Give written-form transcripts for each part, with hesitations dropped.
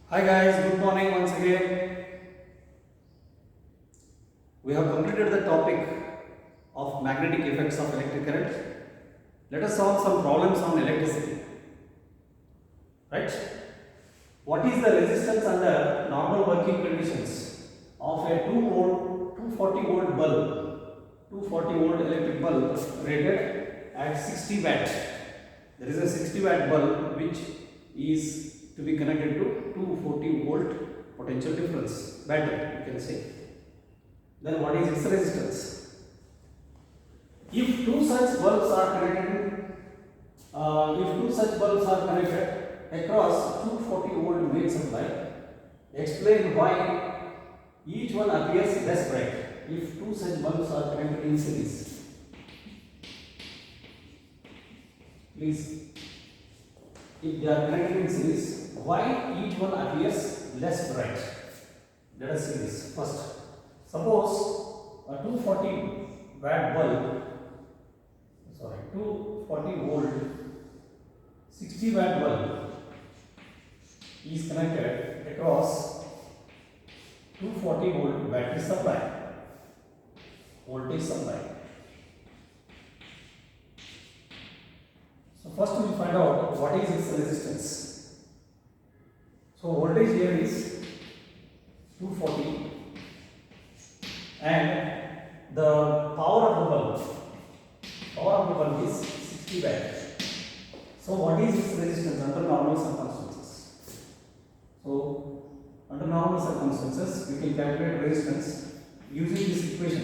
Hi guys, good morning once again. We have completed the topic of magnetic effects of electric current. Let us solve some problems on electricity. Right? What is the resistance under normal working conditions of a 240 volt bulb, 240 volt electric bulb rated at 60 watt? There is a 60 watt bulb which is to be connected to 240 volt potential difference battery, you can say. Then what is its resistance? If two such bulbs are connected, across 240 volt main supply, explain why each one appears less bright. If two such bulbs are connected in series, please. If they are connected in series, why each one appears less bright? Let us see this first. Suppose a 240 watt bulb, 240 volt 60 watt bulb is connected across 240 volt battery supply, voltage supply. So first we will find out what is its resistance. So voltage here is 240 and the power of the bulb is 60 watt. So what is its resistance under normal circumstances? So under normal circumstances we can calculate resistance using this equation.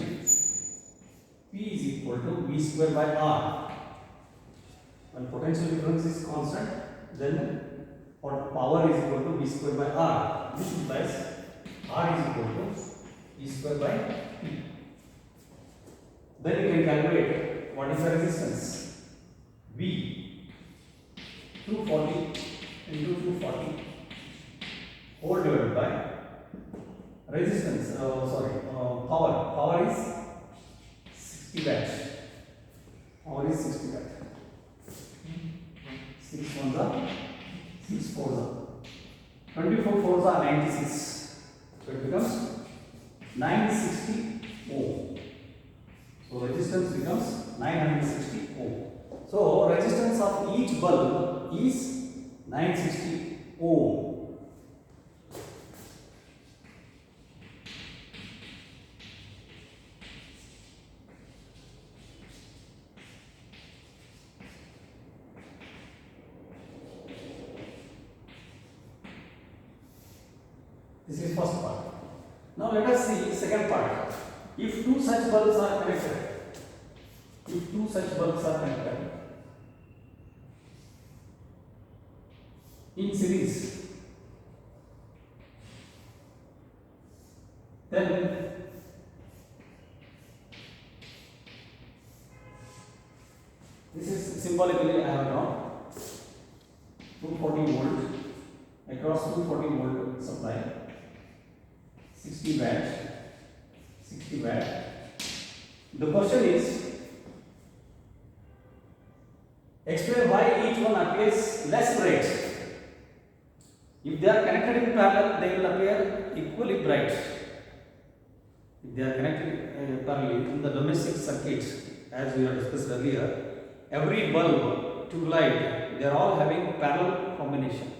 P is equal to V square by R. When potential difference is constant, then power is equal to V square by R, which implies R is equal to V square by P. Then you can calculate what is the resistance. V 240 into 240 whole divided by resistance. Power is 60 watt. Power is 60 watt. 6 ones are 6 fours are 24 fours are 96. So it becomes 960 ohm. So resistance becomes 960 ohm. So resistance of each bulb is 960 ohm. This is first part. Now let us see second part. If two such bulbs are connected, in series, then this is symbolically I have drawn 240 volt across 240 volt supply, 60 watt. The question is, explain why each one appears less bright. If they are connected in parallel, they will appear equally bright. If they are connected parallelly in the domestic circuit, as we have discussed earlier, every bulb, tube light, they are all having parallel combination,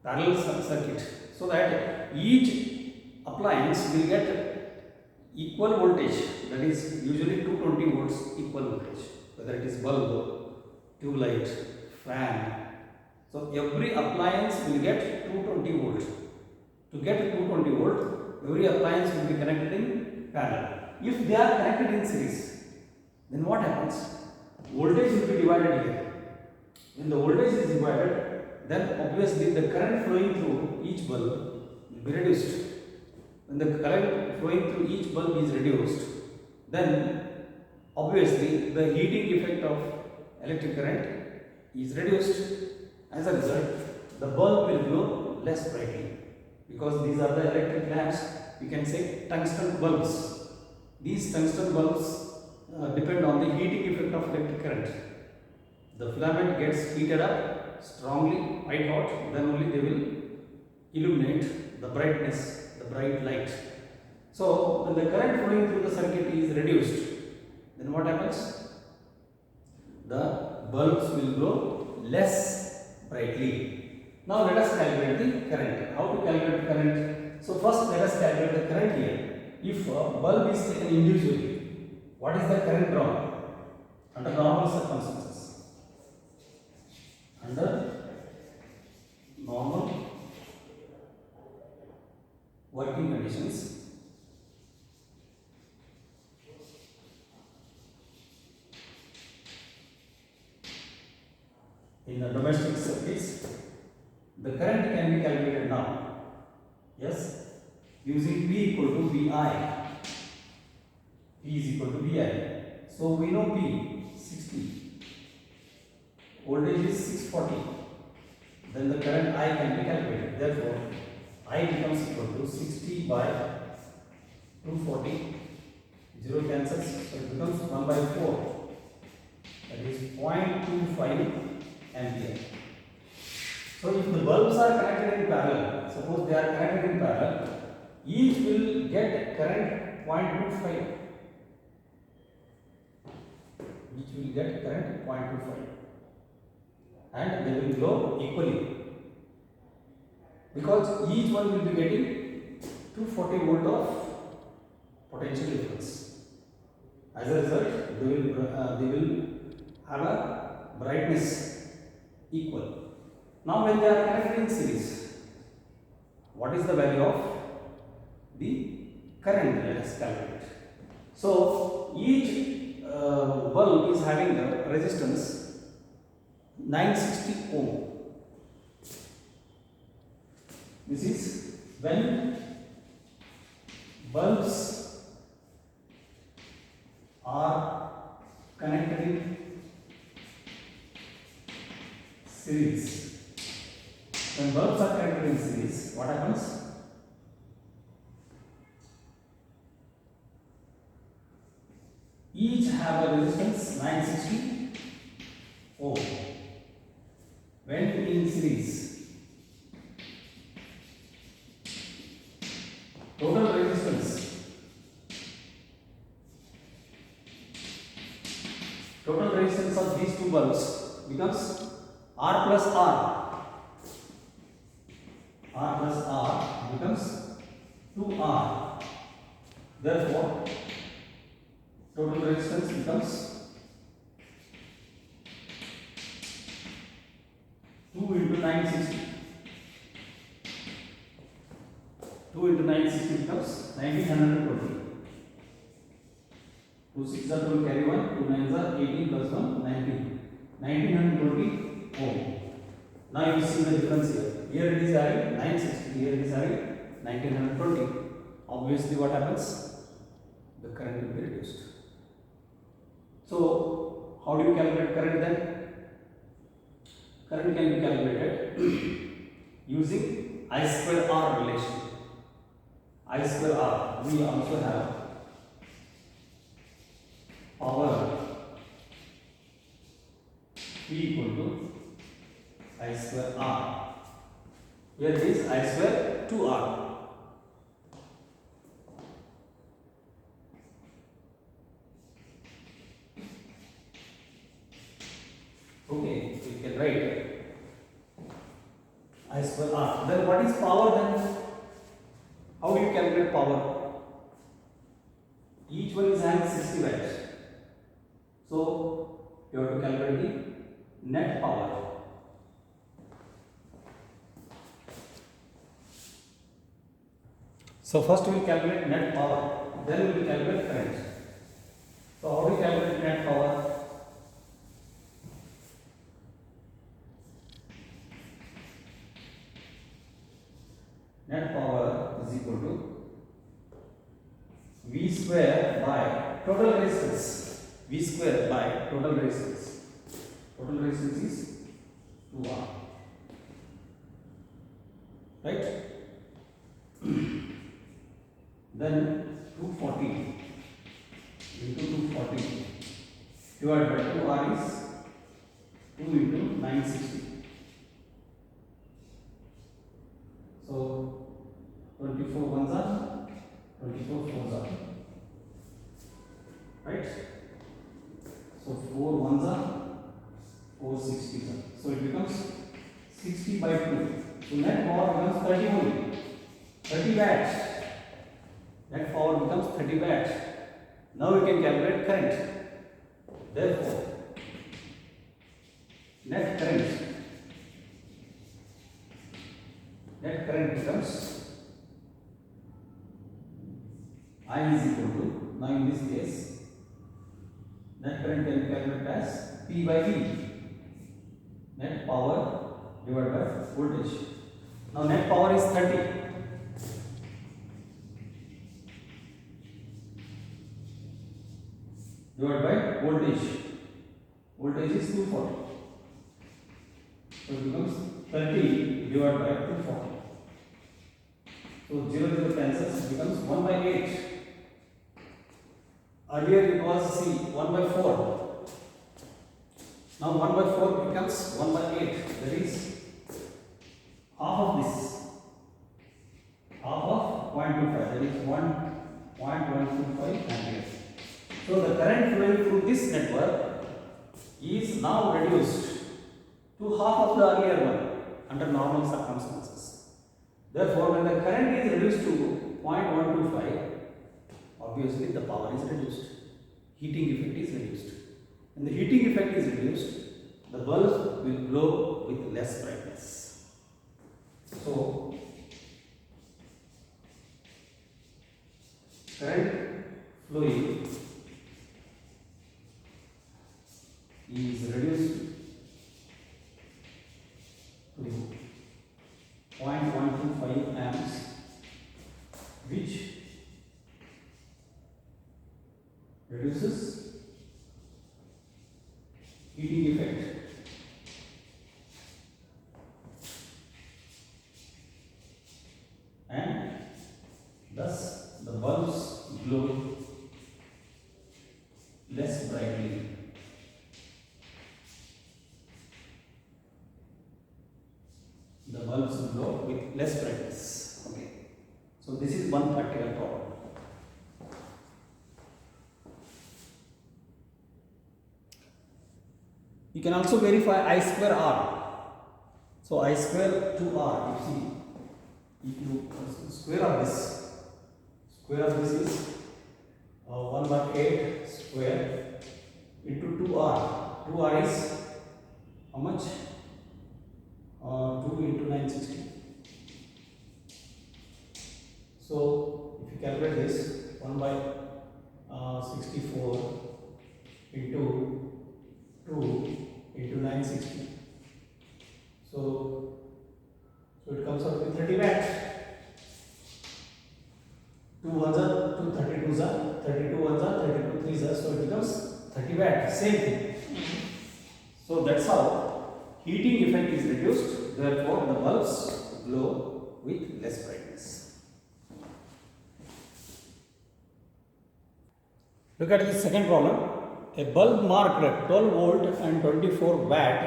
parallel circuit, so that each appliance will get equal voltage, that is usually 220 volts equal voltage, whether it is bulb, tube light, fan. So every appliance will get 220 volt. To get 220 volt, every appliance will be connected in parallel. If they are connected in series, then what happens? Voltage will be divided here. When the voltage is divided, then obviously the current flowing through each bulb will be reduced. When the current flowing through each bulb is reduced, then obviously the heating effect of electric current is reduced. As a result, the bulb will glow less brightly, because these are the electric lamps, we can say tungsten bulbs. These tungsten bulbs depend on the heating effect of electric current. The filament gets heated up strongly, white hot, then only they will illuminate the brightness, the bright light. So when the current flowing through the circuit is reduced, then what happens? The bulbs will glow less brightly. Now let us calculate the current. How to calculate the current? So first let us calculate the current here. If a bulb is taken individually, what is the current drawn under normal circumstances? Under normal working conditions, in the domestic circuits, the current can be calculated now. Yes, using P equal to VI. P is equal to VI. So we know P 60. Voltage is 640. Then the current I can be calculated. Therefore, I becomes equal to 60 by 240. 0 cancels, so it becomes 1 by 4. That is 0.25 ampere. So if the bulbs are connected in parallel, suppose they are connected in parallel, each will get current 0.25. Each will get current 0.25, and they will glow equally, because each one will be getting 240 volt of potential difference. As a result, they will have a brightness equal. Now when they are connected in series, what is the value of the current? Let us calculate. So each bulb is having the resistance 960 ohm. This is when bulbs are connected in series. When bulbs are connected in series, what happens? Each have a resistance 960 ohm. When in series, total resistance of these two bulbs becomes R plus R. R plus R becomes 2R. Therefore, total resistance becomes 2 into 960. 2 into 960 becomes 1920. 2 6 will carry 1, 2 9s are 18 plus 1, 19. 1920 ohm. Now you see the difference here. Here it is having 960, here it is having 1920. Obviously, what happens? The current will be reduced. So, how do you calculate current then? Current can be calculated using I square R relation. I square R. We also have power P equal to I square R. Here it is I square 2R. Okay, we can write I square R. Then what is power then? How do you calculate power? Each one is having 60 watts. So you have to calculate the net power. So first we will calculate net power, then we will calculate current. So how do you calculate net power? Net power is equal to V square by total resistance. V square by total resistance. Total resistance is 2R. Right? Then 240 into 240 divided by 2R is 2 into 960. So 24 ones are 24 fours are, right? So 4 ones are 4 60s are. So it becomes 60 by 2. So net power becomes 30 only. 30 watts. Net power becomes 30 watts. Now we can calculate current. Therefore, net current becomes I is equal to, now in this case, net current can be calculated as P by V, net power divided by voltage. Now net power is 30. Divided by voltage. Voltage is 240. So it becomes 30 divided by 240. So 0 cancels, it becomes 1 by 8. Earlier it was 1 by 4. Now 1 by 4 becomes 1 by 8. That is half of this. Half of 0.25. That is 1.125 ampere. So the current flowing through this network is now reduced to half of the earlier one under normal circumstances. Therefore, when the current is reduced to 0.125, obviously the power is reduced. Heating effect is reduced. When the heating effect is reduced, the bulb will glow with less brightness. So, current flowing is reduced to 0.125 amps, which reduces heating effect and thus the bulbs glow less brightly. The bulbs glow with less brightness. Okay. So this is one practical problem. You can also verify I square R. So I square 2R. You see, if you square of this is 1 by 8 square into 2R. 2R is how much? 2 into 960. So if you calculate this, 1 by 64 into 2 into 960. So it comes out with 30 watts. 2 ones are 2, 32s are 32 ones are 32 threes are, so it becomes 30 watts. Same thing. So that's how heating effect is reduced. Therefore, the bulbs glow with less brightness. Look at this second problem. A bulb marked 12 volt and 24 watt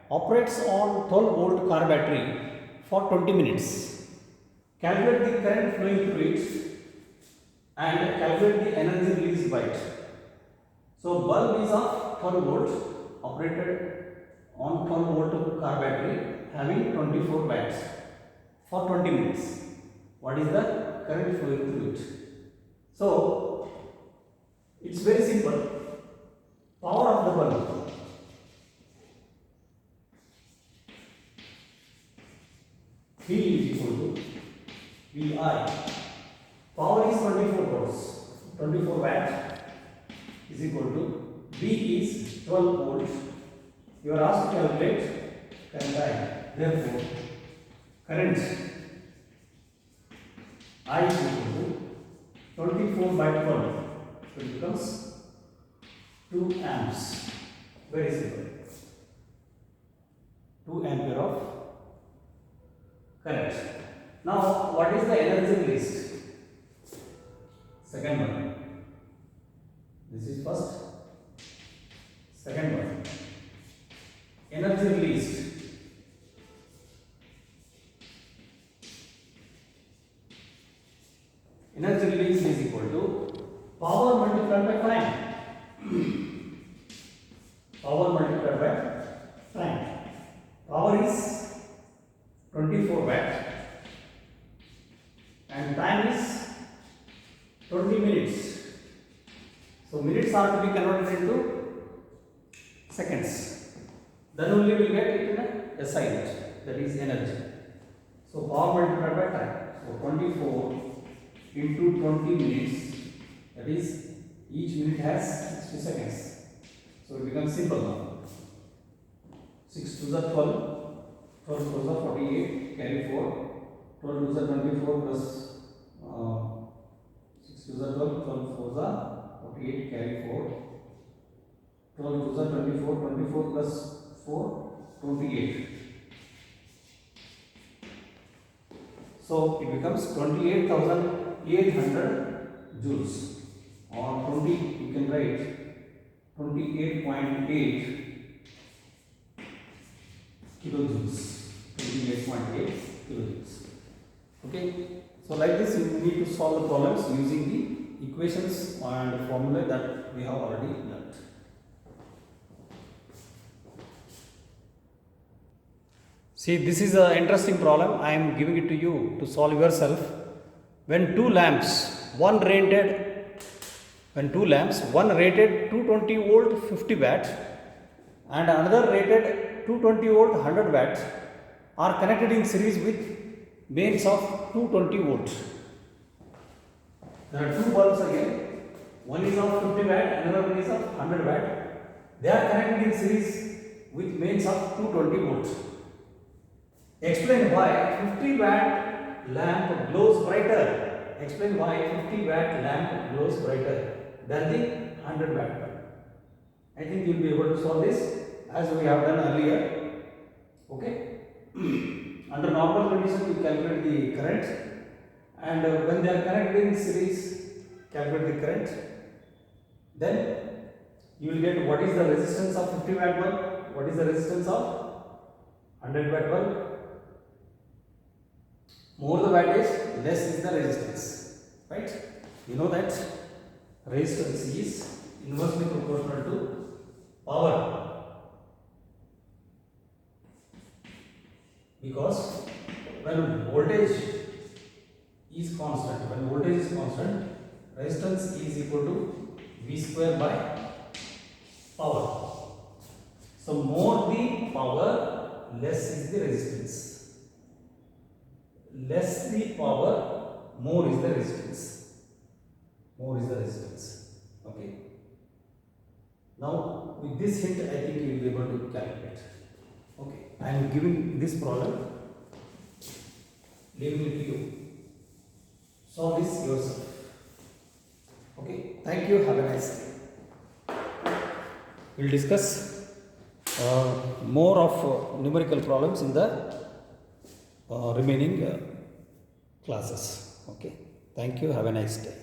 operates on 12 volt car battery for 20 minutes. Calculate the current flowing through it and calculate the energy released by it. So bulb is of 12 volt operated on 12 volt car battery having 24 watts for 20 minutes. What is the current flowing through it? So it's very simple. Power of the bulb V is equal to VI. Power is 24 volts. 24 watt is equal to V is 12 volts. You are asked to calculate current I. Therefore, current I is equal to 24 by 12. So it becomes 2 amps. Very simple. 2 ampere of current. Now, what is the energy released? Second one. This is first. Second one. Energy released. Energy released is equal to power multiplied by time. Power multiplied by time. Power is 24 watt and time is 20 minutes. So minutes are to be converted into seconds. Then only we will get it in a SI unit, that is energy. So power multiplied by time. So 24 into 20 minutes, that is each minute has 60 seconds. So it becomes simple now. 6 to the 12, 12 to the 48, carry 4, 12 to the 24 plus 6 to the 12, 12 to the 48, carry 4, 12 to the 24, 24 plus 4, 28. So it becomes 28,800 joules, or 20, you can write 28.8 kilojoules, 28.8 kilojoules. Okay, so like this you need to solve the problems using the equations and formula that we have already learnt. See, this is an interesting problem. I am giving it to you to solve yourself. When two lamps, one rated 220 volt 50 watt and another rated 220 volt 100 watt are connected in series with mains of 220 volts. There are two bulbs again. One is of 50 watt, another one is of 100 watt. They are connected in series with mains of 220 volts. Explain why 50 watt lamp glows brighter. Explain why 50 watt lamp glows brighter than the 100 watt bulb. I think you will be able to solve this as we have done earlier. Okay. Under normal condition, you calculate the current, and when they are connected in series, calculate the current. Then you will get what is the resistance of 50 watt bulb, what is the resistance of 100 watt bulb. More the wattage, less is the resistance, right? You know that resistance is inversely proportional to power, because when voltage is constant, resistance is equal to V square by power. So more the power, less is the resistance. Less the power, more is the resistance. Okay. Now with this hint, I think you will be able to calculate. Okay. I am giving this problem, leaving it to you. Solve this yourself. Okay. Thank you. Have a nice day. We will discuss more of numerical problems in the remaining classes. Okay. Thank you. Have a nice day.